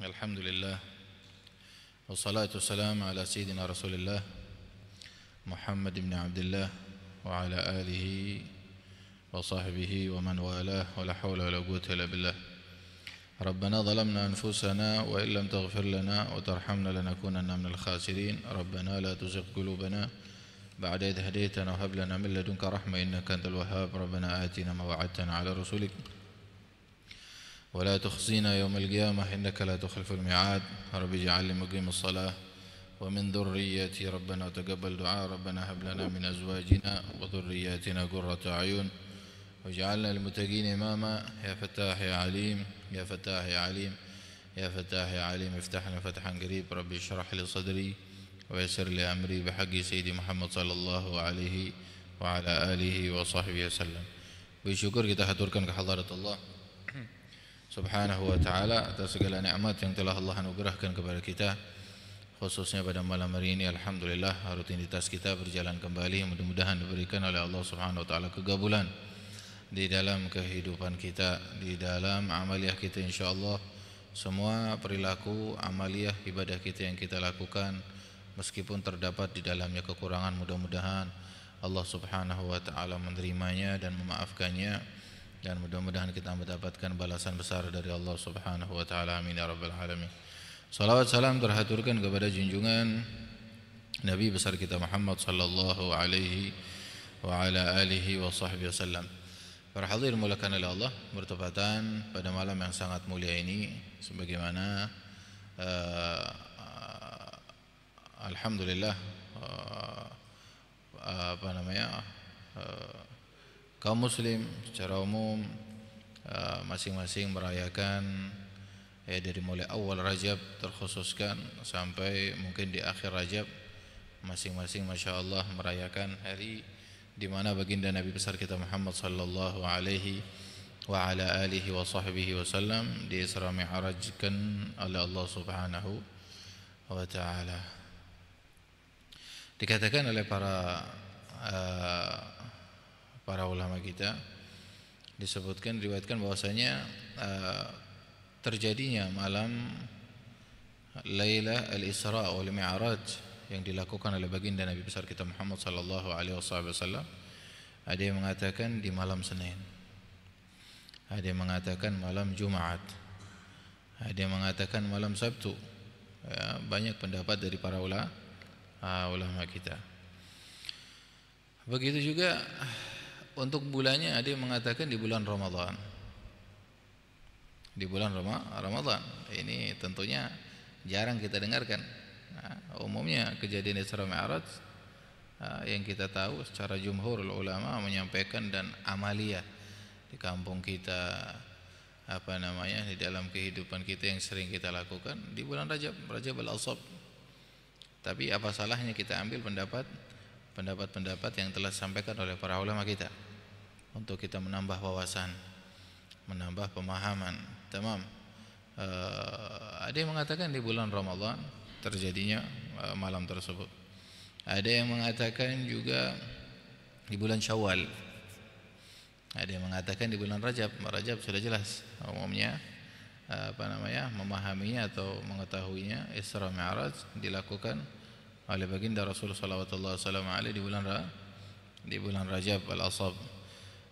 Alhamdulillah wassalatu wassalamu ala sayyidina Rasulillah Muhammad ibn Abdullah wa ala alihi wa sahbihi wa man walah wa la hawla wa la quwwata illa billah. Rabbana zalamna anfusana wa illam taghfir lana wa tarhamna lanakunanna minal khasirin. Rabbana la tuzigh qulubana ba'da idh hadaytana wa hab lana min ladunka rahmah innaka antal wahhab. Rabbana atina ma wa'adtana ala rusulik ولا تخزينا يوم القيامة إنك لا تخلف الميعاد. رب اجعلني مقيم الصلاة ومن ذريتي ربنا وتقبل دعاء. ربنا هب لنا من أزواجنا وذرياتنا قرة أعين واجعلنا للمتقين إماما. يا فتاح يا عليم يا فتاح يا عليم يا فتاح يا عليم افتح لنا فتحا قريب. رب اشرح لي صدري ويسر لي أمري بحق سيدي محمد صلى الله عليه وعلى آله وصحبه وسلم. Bersyukur kita haturkan kehadirat Allah Subhanahu wa ta'ala atas segala nikmat yang telah Allah anugerahkan kepada kita, khususnya pada malam hari ini. Alhamdulillah rutinitas kita berjalan kembali. Mudah-mudahan diberikan oleh Allah Subhanahu wa ta'ala kegabulan di dalam kehidupan kita, di dalam amaliyah kita insyaallah. Semua perilaku amaliyah ibadah kita yang kita lakukan, meskipun terdapat di dalamnya kekurangan, mudah-mudahan Allah Subhanahu wa ta'ala menerimanya dan memaafkannya, dan mudah-mudahan kita mendapatkan balasan besar dari Allah Subhanahu wa ta'ala. Amin ya rabbal alamin. Salawat salam terhaturkan kepada junjungan Nabi besar kita Muhammad sallallahu alaihi wa ala alihi wa sahbihi wasallam. Para hadirin dimulakan oleh Allah, bertepatan pada malam yang sangat mulia ini, sebagaimana alhamdulillah kaum muslim secara umum masing-masing merayakan dari mulai awal Rajab terkhususkan sampai mungkin di akhir Rajab, masing-masing Masya Allah merayakan hari di mana baginda Nabi besar kita Muhammad sallallahu alaihi wa ala alihi wa sahbihi wasallam di Isra Mi'rajkan oleh Allah Subhanahu wa ta'ala. Dikatakan oleh para ulama kita, disebutkan, diriwayatkan bahwasanya terjadinya malam Lailah al-Isra wal Mi'raj yang dilakukan oleh baginda Nabi besar kita Muhammad sallallahu alaihi wasallam. Ada yang mengatakan di malam Senin, ada yang mengatakan malam Jumat, ada yang mengatakan malam Sabtu. Ya, banyak pendapat dari para ulama kita. Begitu juga untuk bulannya, ada yang mengatakan di bulan Ramadan. Di bulan Ramadan. Ini tentunya jarang kita dengarkan. Nah, umumnya kejadian Isra Mi'raj yang kita tahu secara jumhur ulama menyampaikan dan amaliyah di kampung kita, di dalam kehidupan kita yang sering kita lakukan di bulan Rajab al-Awsat. Tapi apa salahnya kita ambil pendapat-pendapat yang telah disampaikan oleh para ulama kita untuk kita menambah wawasan, menambah pemahaman. Tamam. Ada yang mengatakan di bulan Ramadan terjadinya malam tersebut. Ada yang mengatakan juga di bulan Syawal. Ada yang mengatakan di bulan Rajab. Rajab sudah jelas umumnya memahaminya atau mengetahuinya Isra Mi'raj dilakukan oleh baginda Rasulullah sallallahu alaihi wasallam di bulan Rajab al-Asab,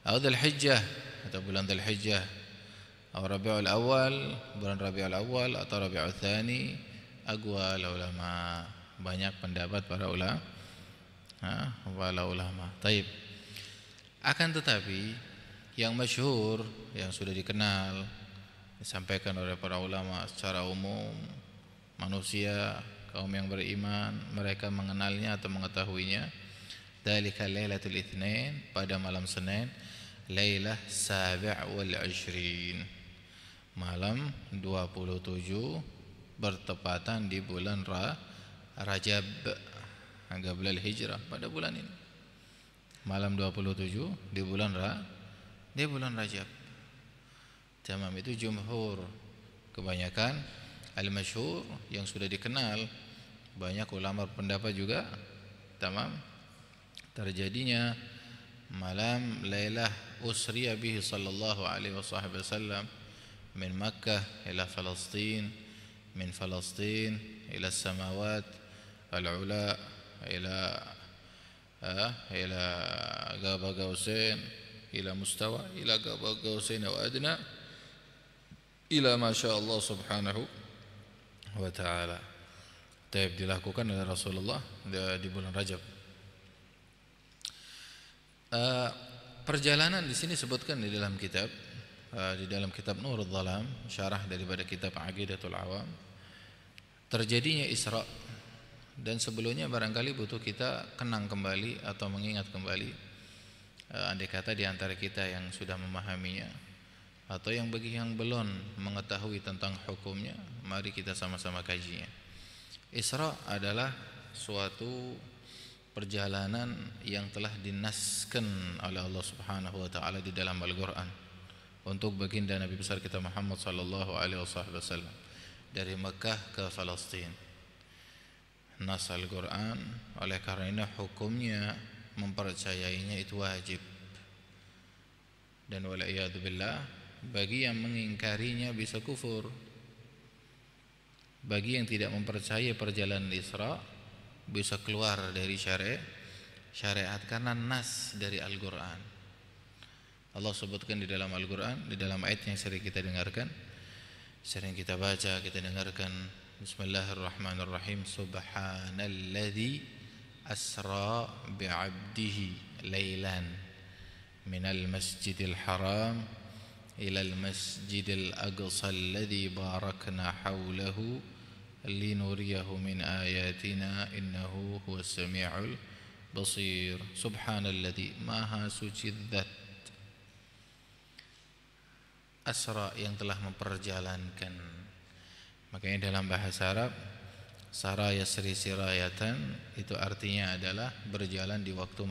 atau Dzulhijjah atau bulan Dzulhijjah, atau Rabiul Awal, bulan Rabiul Awal atau Rabiul Tsani. Aqwal ulama, banyak pendapat para ulama. Taib. Akan tetapi yang masyhur, yang sudah dikenal, disampaikan oleh para ulama secara umum, manusia kaum yang beriman mereka mengenalnya atau mengetahuinya, dzalika lailatul itsnain, pada malam Senin, lailah sabi' wal 20, malam 27 bertepatan di bulan Rajab, agak bulan Hijrah pada bulan ini. Malam 27 di bulan Rajab. Tamam, itu jumhur, kebanyakan al-masyhur yang sudah dikenal. Banyak ulama berpendapat juga tamam terjadinya malam Lailah usriya bihi sallallahu alaihi wasallam min Makkah ila Palestin, min Falastin ila samawat al-ula ila Gaba Gausain ila mustawa ila Gaba Gausain wa adna ila ma syaa Allah subhanahu wa ta'ala. Taib dilakukan oleh Rasulullah di bulan Rajab. Perjalanan di sini sebutkan di dalam kitab Nurul Dhalam, syarah daripada kitab Aqidatul Awam, terjadinya Isra. Dan sebelumnya barangkali butuh kita kenang kembali atau mengingat kembali, andai kata di antara kita yang sudah memahaminya atau yang bagi yang belum mengetahui tentang hukumnya, mari kita sama-sama kajinya. Isra adalah suatu perjalanan yang telah dinaskan oleh Allah Subhanahu wa taala di dalam Al-Qur'an untuk baginda Nabi besar kita Muhammad sallallahu alaihi wasallam dari Mekah ke Palestina. Nas Al-Qur'an, oleh karena hukumnya mempercayainya itu wajib. Dan wala'iyadu billah, bagi yang mengingkarinya bisa kufur. Bagi yang tidak mempercayai perjalanan Isra bisa keluar dari syariat karena nas dari Al-Qur'an. Allah sebutkan di dalam Al-Qur'an, di dalam ayat yang sering kita dengarkan, sering kita baca, kita dengarkan, Bismillahirrahmanirrahim, Subhanalladzi asra bi'abdihi lailan minal masjidil haram ilal masjidil aqsa alladzi barakna haulahu linuriyahu min ayatina innahu huwas samiul basir. Subhanalladzi, maha suci zat, asra, yang telah memperjalankan. Makanya dalam bahasa Arab, sara yasri sirayatan, itu artinya adalah berjalan di waktu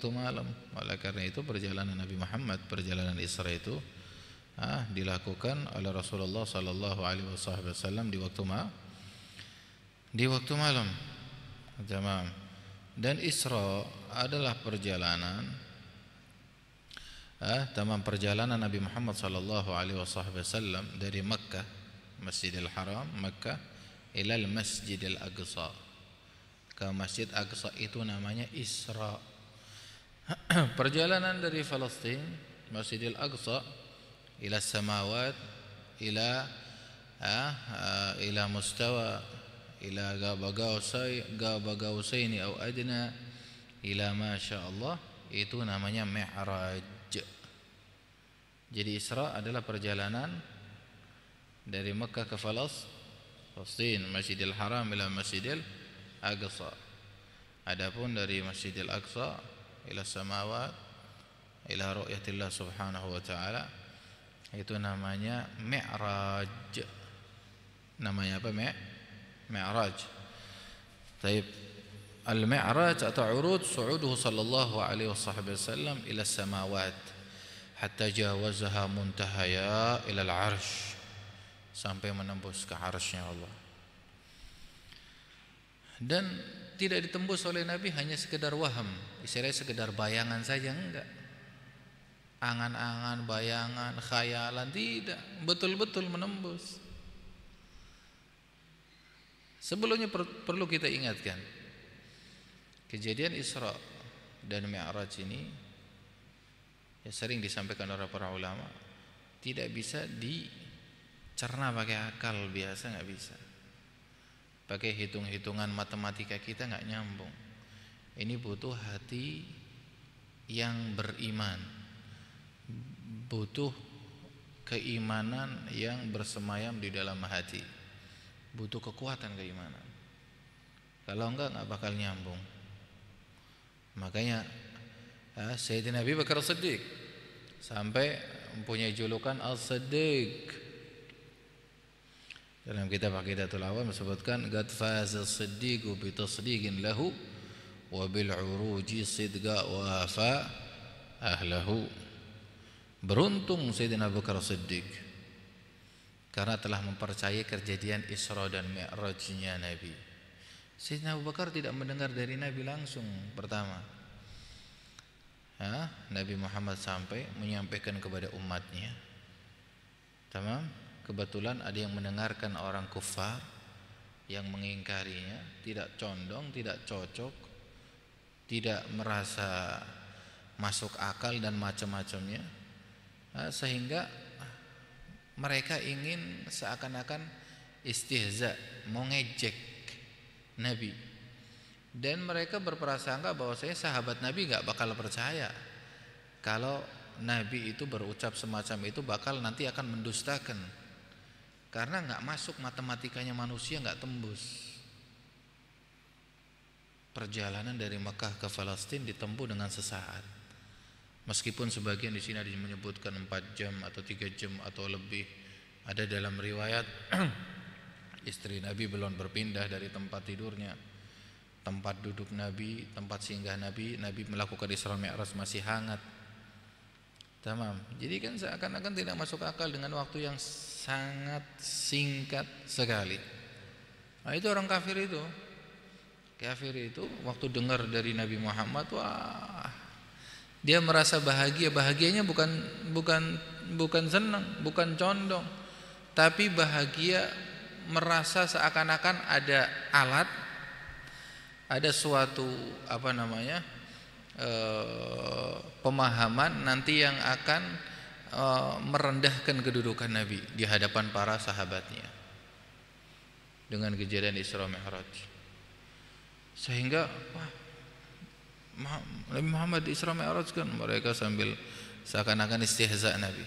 malam. Oleh karena itu perjalanan Nabi Muhammad, perjalanan Isra itu dilakukan oleh Rasulullah sallallahu alaihi wasallam di waktu malam. Jamaah. Dan Isra adalah perjalanan perjalanan Nabi Muhammad sallallahu alaihi wasallam dari Makkah, Masjidil Haram, Makkah, ilal Masjidil Aqsa. Ke Masjid Aqsa itu namanya Isra. Perjalanan dari Palestina, Masjidil Aqsa, ila samawat, ila mustawa, ila Gaba Gausaini au adna, ila ma syaa Allah, itu namanya Mi'raj. Jadi Isra adalah perjalanan dari Mekah ke Palestina, Masjidil Haram ila Masjidil Aqsa. Adapun dari Masjidil Aqsa ila samawat ila ru'yatillah subhanahu wa ta'ala, itu namanya Mi'raj. Namanya apa? Mi'raj. Taib. Al-Mi'raj atau urud su'uduhu sallallahu alaihi wasallam ila samawat hatta jawazaha muntahaya ila al-'arsy, sampai menembus ke 'arsy-Nya Allah. Dan tidak ditembus oleh Nabi hanya sekedar waham, istilahnya sekedar bayangan saja, enggak. Angan-angan, bayangan, khayalan, tidak, betul-betul menembus. Sebelumnya perlu kita ingatkan, kejadian Isra dan Mi'raj ini ya sering disampaikan oleh para ulama, tidak bisa dicerna pakai akal biasa, enggak bisa. Pakai hitung-hitungan matematika kita enggak nyambung. Ini butuh hati yang beriman, butuh keimanan yang bersemayam di dalam hati, butuh kekuatan keimanan. Kalau enggak bakal nyambung. Makanya Sayyidina Abu Bakar As-Siddiq sampai mempunyai julukan As-Siddiq. Dalam kitab Aqidatul Awam disebutkan qad faza as-siddiqu bi tasdiqin lahu wa bil uruji sidqa wa fa ahlahu. Beruntung Sayyidina Abu Bakar As-Siddiq karena telah mempercayai kejadian Isra dan Mi'rajnya Nabi. Sayyidina Abu Bakar tidak mendengar dari Nabi langsung pertama. Nabi Muhammad sampai menyampaikan kepada umatnya. Tamam? kebetulan ada yang mendengarkan orang kufar yang mengingkarinya, tidak condong, tidak cocok, tidak merasa masuk akal dan macam-macamnya, sehingga mereka ingin seakan-akan istihza, mau ngejek Nabi, dan mereka berprasangka bahwa sahabat Nabi gak bakal percaya kalau Nabi itu berucap semacam itu, bakal nanti akan mendustakan, karena gak masuk matematikanya manusia, gak tembus. Perjalanan dari Mekah ke Palestina ditempuh dengan sesaat, meskipun sebagian di sini menyebutkan 4 jam atau 3 jam atau lebih. Ada dalam riwayat istri Nabi belum berpindah dari tempat tidurnya, tempat duduk Nabi, tempat singgah Nabi, Nabi melakukan Isra Mi'raj masih hangat. Tamam. Jadi kan seakan-akan tidak masuk akal dengan waktu yang sangat singkat sekali. Nah, itu orang kafir itu. Kafir itu waktu dengar dari Nabi Muhammad, wah, dia merasa bahagia. Bahagianya bukan senang, bukan condong, tapi bahagia merasa seakan-akan ada alat, ada suatu pemahaman nanti yang akan merendahkan kedudukan Nabi di hadapan para sahabatnya dengan kejadian Isra Mi'raj. Sehingga Nabi Muhammad Isra Mi'raj kan, mereka sambil seakan-akan istihza Nabi.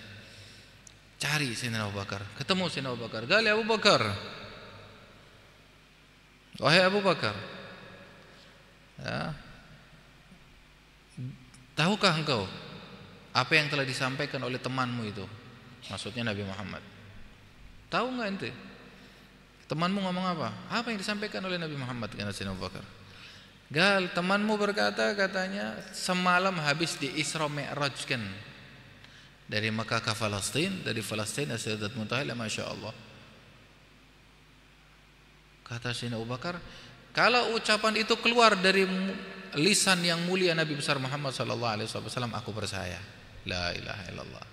Cari Sayyidina Abu Bakar, ketemu Sayyidina Abu Bakar. Gali Abu Bakar, wahai Abu Bakar, ya, tahukah engkau apa yang telah disampaikan oleh temanmu itu? Maksudnya Nabi Muhammad. Tahu enggak ente? Temanmu ngomong apa? Apa yang disampaikan oleh Nabi Muhammad? Kata Sayyidina Abu Bakar. Gal, temanmu berkata, katanya semalam habis di Isra Mi'rajkan dari Makkah ke Palestina, dari Palestina Sidratul Muntaha, masya Allah. Kata Sayyidina Abu Bakar, kalau ucapan itu keluar dari lisan yang mulia Nabi besar Muhammad sallallahu alaihi wasallam, aku percaya. La ilaha illallah.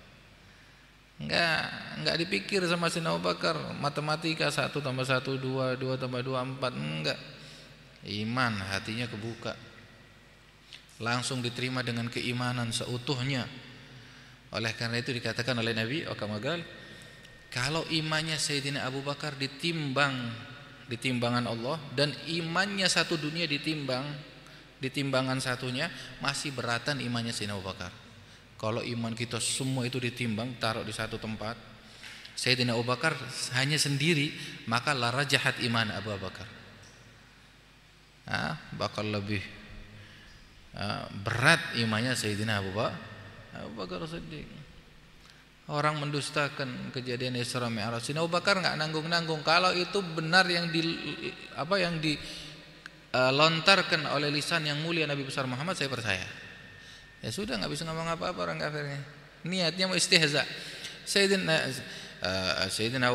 Enggak dipikir sama Sayyidina Abu Bakar matematika 1 tambah 1 2, 2 tambah 2 4, enggak. Iman hatinya kebuka, langsung diterima dengan keimanan seutuhnya. Oleh karena itu dikatakan oleh Nabi Okamagal, kalau imannya Sayyidina Abu Bakar ditimbangan Allah, dan imannya satu dunia ditimbangan satunya, masih beratan imannya Sayyidina Abu Bakar. Kalau iman kita semua itu ditimbang, taruh di satu tempat, Sayyidina Abu Bakar hanya sendiri, maka la rajahat iman Abu Bakar, bakal lebih berat imannya Sayyidina Abu Bakar Siddiq. Orang mendustakan kejadian Isra Mi'raj, Sayyidina Abu Bakar enggak nanggung-nanggung. Kalau itu benar yang dilontarkan oleh lisan yang mulia Nabi besar Muhammad, saya percaya. Ya sudah, enggak bisa ngomong apa-apa orang kafirnya. Niatnya mau istihza. Sayyidina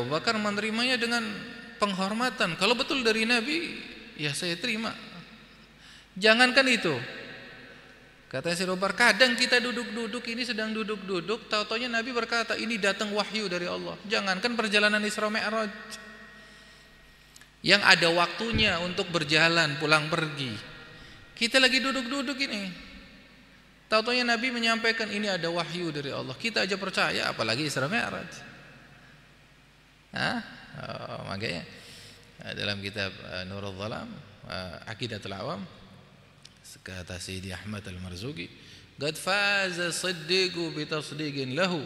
Abu Bakar menerimanya dengan penghormatan. Kalau betul dari Nabi, ya saya terima. Jangankan itu, katanya Sayyidina Abu Bakar, kadang kita duduk-duduk ini, sedang duduk-duduk, tahu-taunya Nabi berkata, ini datang wahyu dari Allah. Jangankan perjalanan Isra Mi'raj yang ada waktunya untuk berjalan pulang pergi, kita lagi duduk-duduk ini, tahu-taunya Nabi menyampaikan ini ada wahyu dari Allah. Kita aja percaya, apalagi Isra Mi'raj. Makanya dalam kitab Nurul Dhalam, Aqidatul Awam, kata Sayyidi Ahmad Al-Marzuki, qad faza siddiqu bi tasdiqin lahu,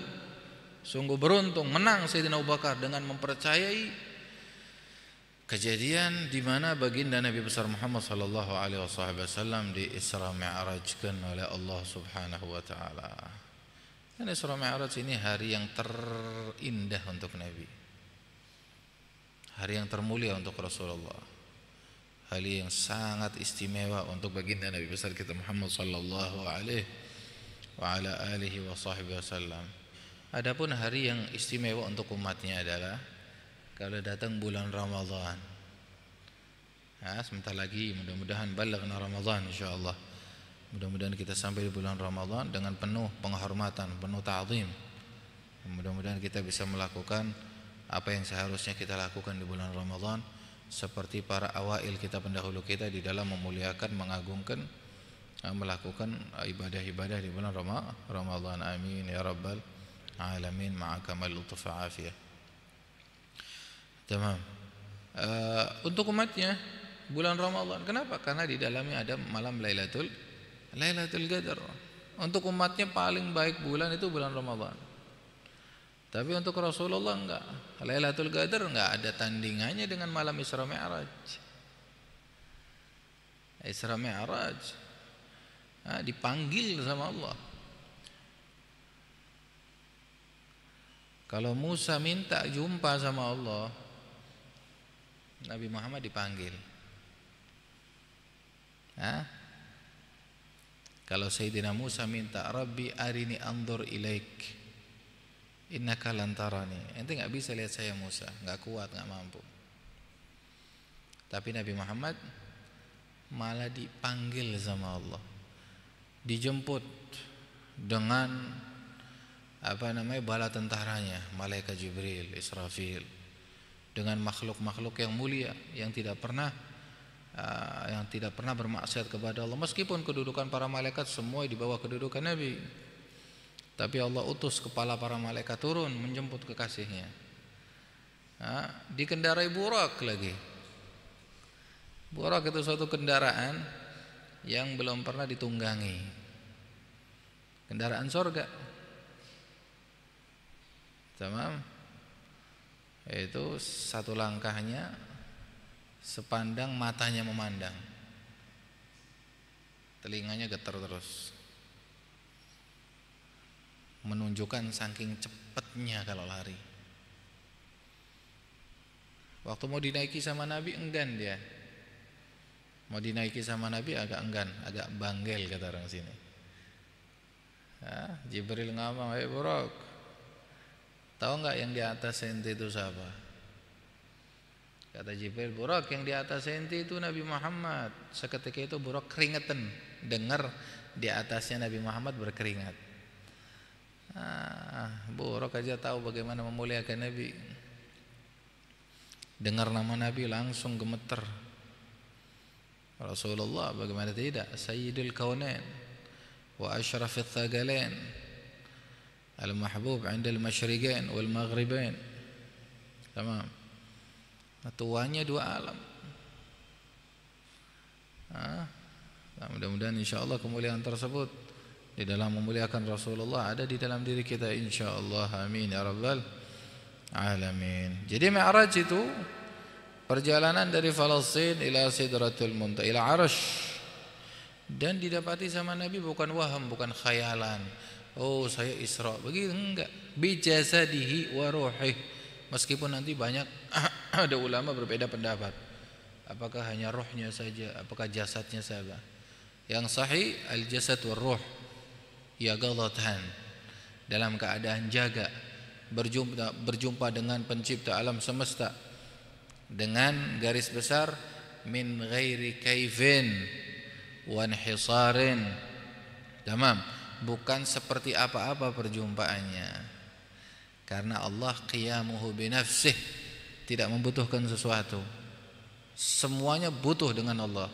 sungguh beruntung, menang Sayyidina Abu Bakar dengan mempercayai kejadian di mana baginda Nabi besar Muhammad sallallahu alaihi wasallam di Isra Mi'rajkan oleh Allah Subhanahu wa taala. Dan Isra Mi'raj ini hari yang terindah untuk Nabi, hari yang termulia untuk Rasulullah, hari yang sangat istimewa untuk baginda Nabi besar kita Muhammad sallallahu alaihi wa ala alihi wa sahbihi wasallam. Adapun hari yang istimewa untuk umatnya adalah kalau datang bulan Ramadan. Sebentar lagi mudah-mudahan balaghna Ramadan insyaallah. Mudah-mudahan kita sampai di bulan Ramadan dengan penuh penghormatan, penuh ta'zim. Mudah-mudahan kita bisa melakukan apa yang seharusnya kita lakukan di bulan Ramadan, seperti para awail kita, pendahulu kita, di dalam memuliakan, mengagungkan, melakukan ibadah-ibadah di bulan Ramadan. Amin ya rabbal alamin ma'a kamal lutuf afiyah. Tamam. Untuk umatnya bulan Ramadan, kenapa? Karena di dalamnya ada malam Lailatul Qadar. Untuk umatnya paling baik bulan itu bulan Ramadan. Tapi untuk Rasulullah enggak. Lailatul Qadar enggak ada tandingannya dengan malam Isra Mi'raj. Isra Mi'raj dipanggil sama Allah. Kalau Musa minta jumpa sama Allah, Nabi Muhammad dipanggil. Kalau Sayyidina Musa minta, Rabbi arini anzur ilaik innaka lan tarani, ente enggak bisa lihat saya Musa, enggak kuat, enggak mampu. Tapi Nabi Muhammad malah dipanggil sama Allah, dijemput dengan bala tentaranya, malaikat Jibril, Israfil, dengan makhluk-makhluk yang mulia yang tidak pernah bermaksiat kepada Allah. Meskipun kedudukan para malaikat semua di bawah kedudukan Nabi, tapi Allah utus kepala para malaikat turun menjemput kekasihnya. Dikendarai burak lagi. Burak itu suatu kendaraan yang belum pernah ditunggangi. Kendaraan surga. Tamam. Itu satu langkahnya sepandang matanya memandang. Telinganya getar terus. Menunjukkan saking cepatnya kalau lari. Waktu mau dinaiki sama Nabi enggan dia. Mau dinaiki sama Nabi agak enggan, agak banggel kata orang sini. Jibril ngomong, Burak, tahu enggak yang di atas ente itu siapa? Kata Jibril, Burak, yang di atas ente itu Nabi Muhammad. Seketika itu Burak keringetan dengar di atasnya Nabi Muhammad berkeringat. Burak aja tahu bagaimana memuliakan Nabi. Dengar nama Nabi langsung gemeter. Rasulullah bagaimana tidak, Sayyidul Kaunain wa Ashrafil Thaqalain, Al-Mahbub 'inda al-Masyriqain wal Maghribain. Tamam. Tuanya dua alam. Mudah-mudahan insyaallah kemuliaan tersebut di dalam memuliakan Rasulullah ada di dalam diri kita insyaallah. Amin ya rabbal alamin. Jadi Mi'raj itu perjalanan dari Palestina ila Sidratul Muntaha ila Arsy, dan didapati sama Nabi bukan waham, bukan khayalan. Oh saya Isra begitu, enggak. Bi jasadihi wa ruhih. Meskipun nanti banyak ada ulama berbeda pendapat. Apakah hanya rohnya saja, apakah jasadnya saja? Yang sahih al-jasad wa ruh yaqadatan, dalam keadaan jaga, berjumpa dengan pencipta alam semesta dengan garis besar min ghairi kaifin wa inhisarin. Tamam, bukan seperti apa-apa perjumpaannya, karena Allah qiyamuhu binafsih, tidak membutuhkan sesuatu, semuanya butuh dengan Allah.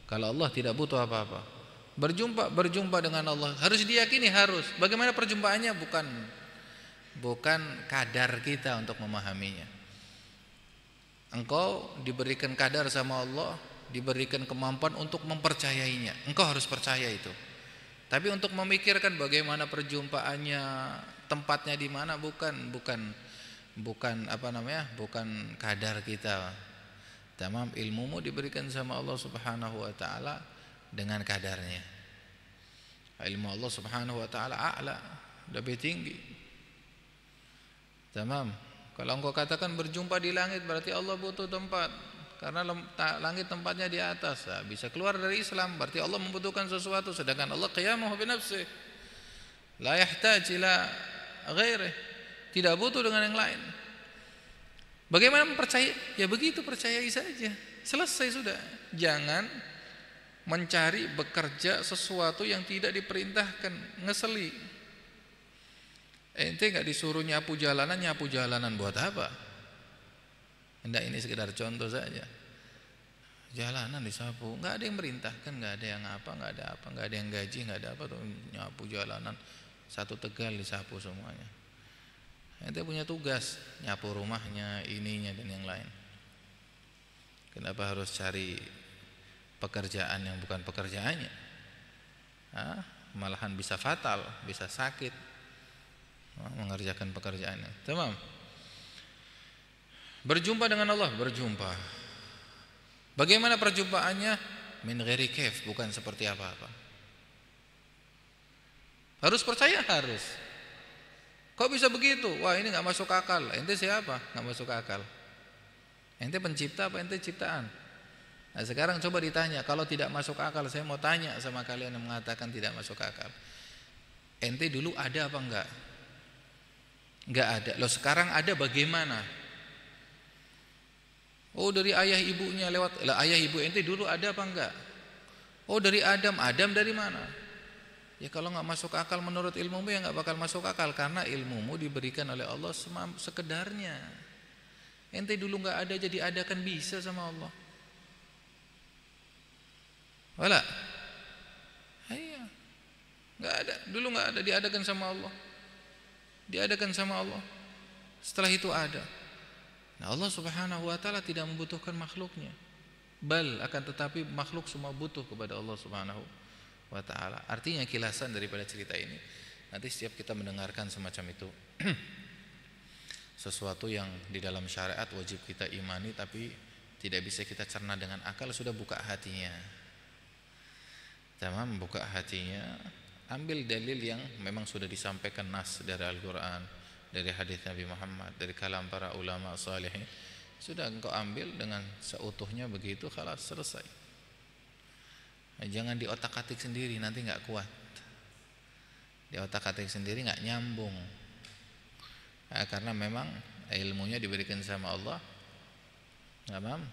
Kalau Allah tidak butuh apa-apa. Berjumpa dengan Allah harus diyakini, harus. Bagaimana perjumpaannya? Bukan kadar kita untuk memahaminya. Engkau diberikan kadar sama Allah, diberikan kemampuan untuk mempercayainya. Engkau harus percaya itu. Tapi untuk memikirkan bagaimana perjumpaannya, tempatnya di mana, bukan kadar kita. Tamam, ilmumu diberikan sama Allah Subhanahu wa taala dengan kadarnya. Ilmu Allah Subhanahu wa taala a'la, lebih tinggi. Tamam. Kalau engkau katakan berjumpa di langit, berarti Allah butuh tempat, karena langit tempatnya di atas. Bisa keluar dari Islam, berarti Allah membutuhkan sesuatu, sedangkan Allah qiyamuhu bi nafsihi. La yahtaj ila ghairihi, tidak butuh dengan yang lain. Bagaimana mempercayai? Ya begitu, percayai saja. Selesai sudah. Jangan mencari bekerja sesuatu yang tidak diperintahkan, ngeseli. Ente nggak disuruh nyapu jalanan buat apa? Hendak ini sekedar contoh saja. Jalanan disapu, nggak ada yang merintahkan, nggak ada yang apa, nggak ada yang gaji, nggak ada apa tuh nyapu jalanan. Satu Tegal disapu semuanya. Ente punya tugas nyapu rumahnya, ininya dan yang lain. Kenapa harus cari pekerjaan yang bukan pekerjaannya? Malahan bisa fatal, bisa sakit mengerjakan pekerjaannya. Tamam. Berjumpa dengan Allah, berjumpa. Bagaimana perjumpaannya? Min ghairi kaif, bukan seperti apa-apa. Harus percaya, harus. Kok bisa begitu? Wah, ini enggak masuk akal. Ente siapa? Enggak masuk akal. Ente pencipta apa ente ciptaan? Nah, sekarang coba ditanya, kalau tidak masuk akal, saya mau tanya sama kalian yang mengatakan tidak masuk akal. Ente dulu ada apa enggak? Enggak ada. Loh, sekarang ada bagaimana? Oh, dari ayah ibunya lewat. Lah, ayah ibu ente dulu ada apa enggak? Oh, dari Adam. Adam dari mana? Ya kalau enggak masuk akal menurut ilmumu ya enggak bakal masuk akal, karena ilmumu diberikan oleh Allah sekedarnya. Ente dulu enggak ada jadi ada, kan bisa sama Allah. Wala? Iya. Enggak ada. Dulu enggak ada, diadakan sama Allah. Diadakan sama Allah. Setelah itu ada. Nah, Allah Subhanahu wa taala tidak membutuhkan makhluknya. Bal akan tetapi makhluk semua butuh kepada Allah Subhanahu wa taala. Artinya kilasan daripada cerita ini, nanti setiap kita mendengarkan semacam itu sesuatu yang di dalam syariat wajib kita imani tapi tidak bisa kita cerna dengan akal, sudah buka hatinya. Tamam, buka hatinya, ambil dalil yang memang sudah disampaikan nas dari Al-Qur'an, dari hadis Nabi Muhammad, dari kalam para ulama salihin. Sudah engkau ambil dengan seutuhnya begitu, khalas, selesai. Jangan di otak-atik sendiri, nanti enggak kuat. Di otak-atik sendiri enggak nyambung. Karena memang ilmunya diberikan sama Allah. Enggak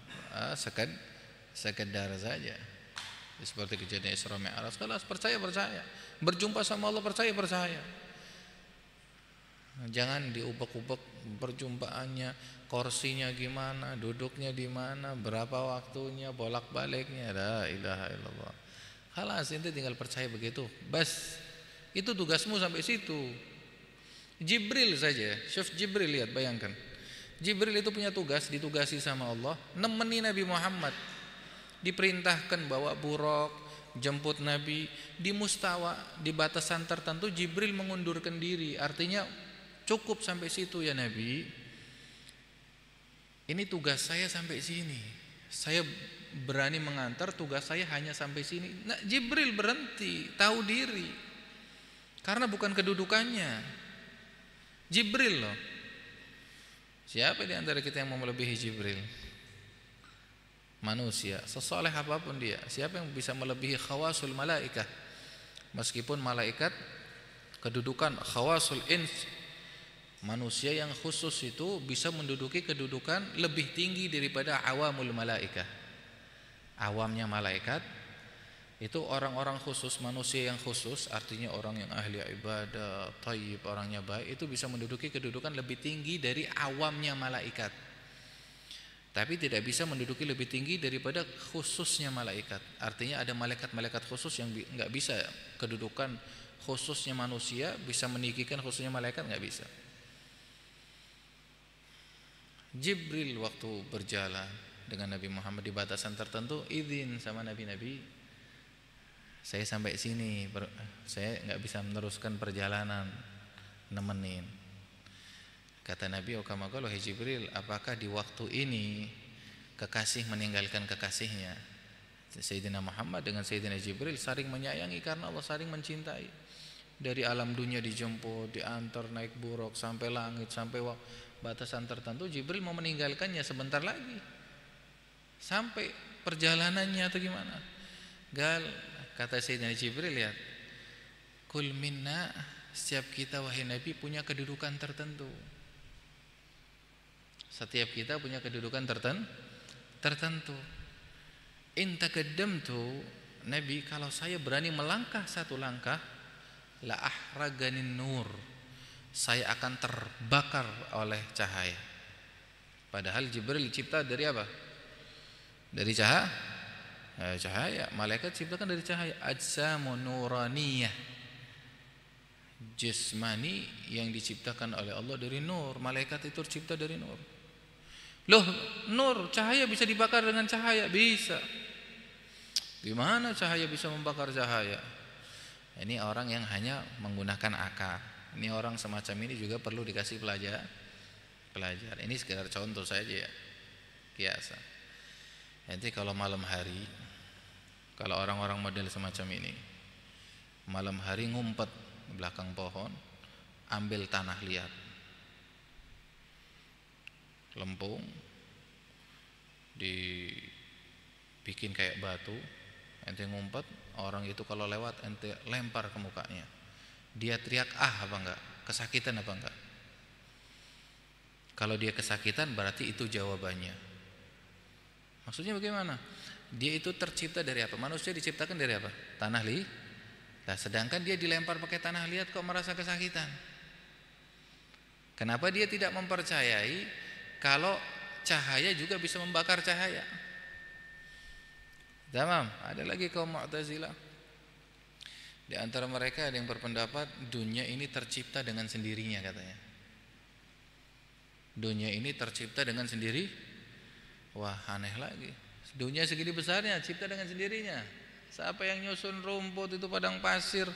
sekedar saja. Seperti kejadian Isra Mi'raj, khalas, percaya. Berjumpa sama Allah, percaya. Jangan diubek-ubek perjumpaannya, kursinya gimana, duduknya di mana, berapa waktunya, bolak-baliknya. La ilaha illallah. Khalas, ente tinggal percaya begitu. Bas. Itu tugasmu sampai situ. Jibril saja, Syekh Jibril, lihat, bayangkan. Jibril itu punya tugas, ditugasi sama Allah nemeni Nabi Muhammad. Diperintahkan bawa buruk, jemput Nabi di mustawa, di batasan tertentu. Jibril mengundurkan diri, artinya cukup sampai situ ya Nabi. Ini tugas saya sampai sini. Saya berani mengantar, tugas saya hanya sampai sini. Nah, Jibril berhenti, tahu diri. Karena bukan kedudukannya. Jibril loh. Siapa di antara kita yang mau melebihi Jibril? Manusia, sesoleh apapun dia. Siapa yang bisa melebihi khawasul malaikah? Meskipun malaikat kedudukan khawasul ins, manusia yang khusus itu bisa menduduki kedudukan lebih tinggi daripada awamul malaikah. Awamnya malaikat itu orang-orang khusus, manusia yang khusus, artinya orang yang ahli ibadah, thayyib, orangnya baik, itu bisa menduduki kedudukan lebih tinggi dari awamnya malaikat. Tapi tidak bisa menduduki lebih tinggi daripada khususnya malaikat. Artinya ada malaikat-malaikat khusus yang enggak bisa kedudukan khususnya manusia, bisa meninggikan khususnya malaikat, enggak bisa. Jibril waktu berjalan dengan Nabi Muhammad di batasan tertentu, izin sama nabi-nabi, saya sampai sini, saya enggak bisa meneruskan perjalanan, nemenin. Kata Nabi, "Oh kama qala Jibril, apakah di waktu ini kekasih meninggalkan kekasihnya?" Sayyidina Muhammad dengan Sayyidina Jibril saling menyayangi karena Allah saling mencintai. Dari alam dunia dijemput, diantar naik buruk sampai langit, sampai batasan tertentu. Jibril mau meninggalkannya sebentar lagi, sampai perjalanannya atau gimana? Gal, kata Sayyidina Jibril, lihat, kul minna, setiap kita wahai Nabi punya kedudukan tertentu. Setiap kita punya kedudukan tertentu. In taqaddamtu, Nabi, kalau saya berani melangkah satu langkah, la ahraganin nur, saya akan terbakar oleh cahaya. Padahal Jibril dicipta dari apa? Dari cahaya. Malaikat diciptakan dari cahaya. Ajsamun nuraniyah, jasmani yang diciptakan oleh Allah dari nur. Malaikat itu tercipta dari nur. Loh, nur, cahaya bisa dibakar dengan cahaya? Bisa. Gimana cahaya bisa membakar cahaya? Ini orang yang hanya menggunakan akal. Ini orang semacam ini juga perlu dikasih pelajar. Ini sekedar contoh saja ya, biasa. Nanti kalau malam hari, kalau orang-orang model semacam ini, malam hari ngumpet di belakang pohon, ambil tanah liat, lempung, dibikin kayak batu, ente ngumpet, orang itu kalau lewat ente lempar ke mukanya, dia teriak apa enggak, kesakitan apa enggak? Kalau dia kesakitan berarti itu jawabannya. Maksudnya bagaimana? Dia itu tercipta dari apa? Manusia diciptakan dari apa? Tanah liat. Nah, sedangkan dia dilempar pakai tanah liat kok merasa kesakitan. Kenapa dia tidak mempercayai kalau cahaya juga bisa membakar cahaya? Tamam, ada lagi kaum Mu'tazilah. Di antara mereka ada yang berpendapat dunia ini tercipta dengan sendirinya katanya. Dunia ini tercipta dengan sendiri. Wah, aneh lagi. Dunia segini besarnya cipta dengan sendirinya. Siapa yang nyusun rumput itu padang pasir?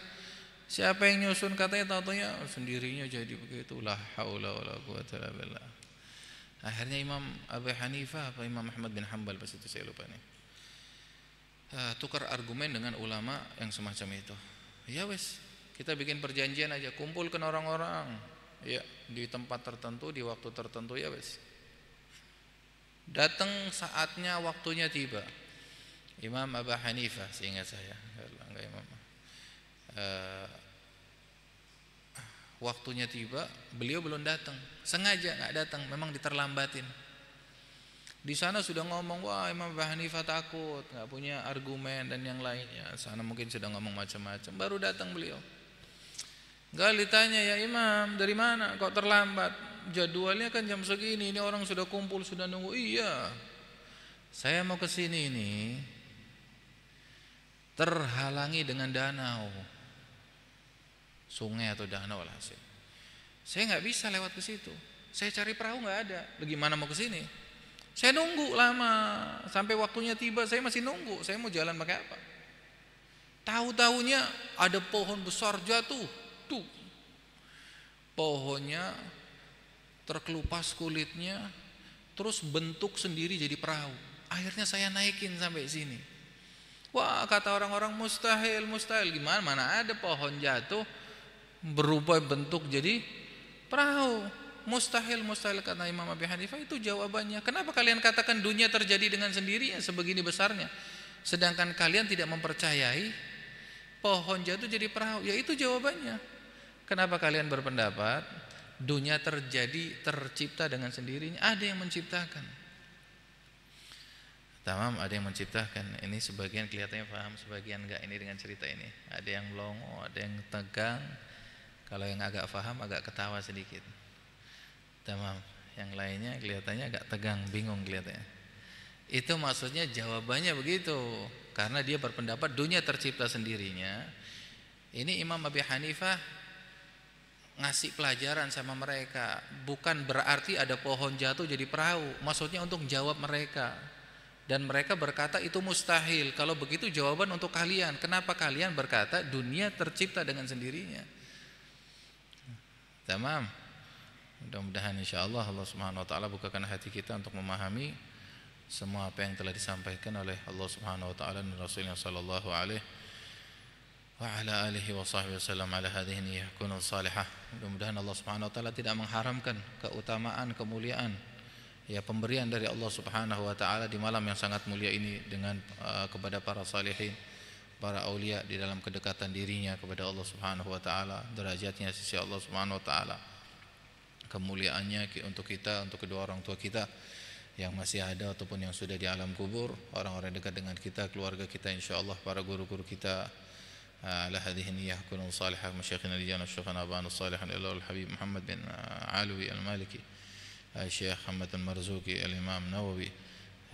Siapa yang nyusun? Katanya tahu-taunya sendirinya jadi begitu. La haula wala quwata illa billah. Akhirnya Imam Abu Hanifah apa Imam Ahmad bin Hanbal pas itu saya lupa nih, tukar argumen dengan ulama yang semacam itu. Ya wes, kita bikin perjanjian aja, kumpulkan orang-orang ya di tempat tertentu, di waktu tertentu, ya wes. Datang saatnya, waktunya tiba. Imam Abu Hanifah, seingat saya, enggak Imam. Waktunya tiba, beliau belum datang, sengaja nggak datang, memang diterlambatin. Di sana sudah ngomong, wah Imam Abu Hanifah takut, nggak punya argumen dan yang lainnya. Sana mungkin sudah ngomong macam-macam, baru datang beliau. Gak ditanya, ya Imam dari mana kok terlambat? Jadwalnya kan jam segini, ini orang sudah kumpul, sudah nunggu. Iya, saya mau ke sini ini terhalangi dengan danau, sungai atau danau lah. Saya nggak bisa lewat ke situ. Saya cari perahu nggak ada. Bagaimana mau ke sini? Saya nunggu lama sampai waktunya tiba, saya masih nunggu. Saya mau jalan pakai apa? Tahu-tahunya ada pohon besar jatuh. Tuh, pohonnya terkelupas kulitnya, terus bentuk sendiri jadi perahu. Akhirnya saya naikin sampai sini. Wah, kata orang-orang mustahil. Gimana? Mana ada pohon jatuh berubah bentuk jadi perahu? Mustahil kata Imam Abu Hanifah. Itu jawabannya. Kenapa kalian katakan dunia terjadi dengan sendirinya sebegini besarnya, sedangkan kalian tidak mempercayai pohon jatuh jadi perahu? Ya itu jawabannya. Kenapa kalian berpendapat dunia tercipta dengan sendirinya? Ada yang menciptakan. Tamam, ada yang menciptakan. Ini sebagian kelihatannya paham, sebagian enggak ini dengan cerita ini. Ada yang melongo, ada yang tegang. Kalau yang agak paham agak ketawa sedikit. Tamam, yang lainnya kelihatannya agak tegang, bingung kelihatannya. Itu maksudnya jawabannya begitu. Karena dia berpendapat dunia tercipta sendirinya. Ini Imam Abu Hanifah ngasih pelajaran sama mereka, bukan berarti ada pohon jatuh jadi perahu. Maksudnya untuk jawab mereka. Dan mereka berkata itu mustahil. Kalau begitu jawaban untuk kalian, kenapa kalian berkata dunia tercipta dengan sendirinya? Tamam. Mudah-mudahan insyaallah Allah Subhanahu wa taala bukakan hati kita untuk memahami semua apa yang telah disampaikan oleh Allah Subhanahu wa taala dan Rasulnya sallallahu alaihi wa ala alihi wa sahbihi wasallam ala hadhihi niyyah kunul salihah. Mudah-mudahan Allah Subhanahu wa taala tidak mengharamkan keutamaan, kemuliaan ya pemberian dari Allah Subhanahu wa taala di malam yang sangat mulia ini dengan kepada para salihin, para aulia di dalam kedekatan dirinya kepada Allah Subhanahu wa taala, derajatnya sisi Allah Subhanahu wa taala, kemuliaannya untuk kita, untuk kedua orang tua kita yang masih ada ataupun yang sudah di alam kubur, orang-orang dekat dengan kita, keluarga kita insyaallah, para guru-guru kita, على هذه النية كلهم صالحة. مشايخنا رجال الشيخنا أبانا الصالح الإله الحبيب محمد بن علوي المالكي، الشيخ محمد المرزوقي، الإمام النووي،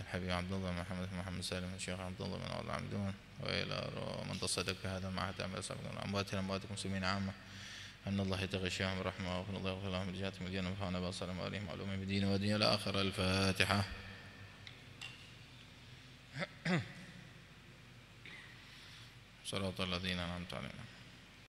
الحبيب عبد الله محمد سالم، الشيخ عبد الله بن عبد العمدون، وإلى من تصدق بهذا المعهد أمر سابقا أمواتنا أمواتكم مسلمين عامة، أن الله يتغشاهم برحمة وأن الله يغفر لهم رجاتهم الجنة وفعنا بأصالهم وآلهم معلومين بدين ودين الآخر. الفاتحة. صراط الذين أنعمت عليهم.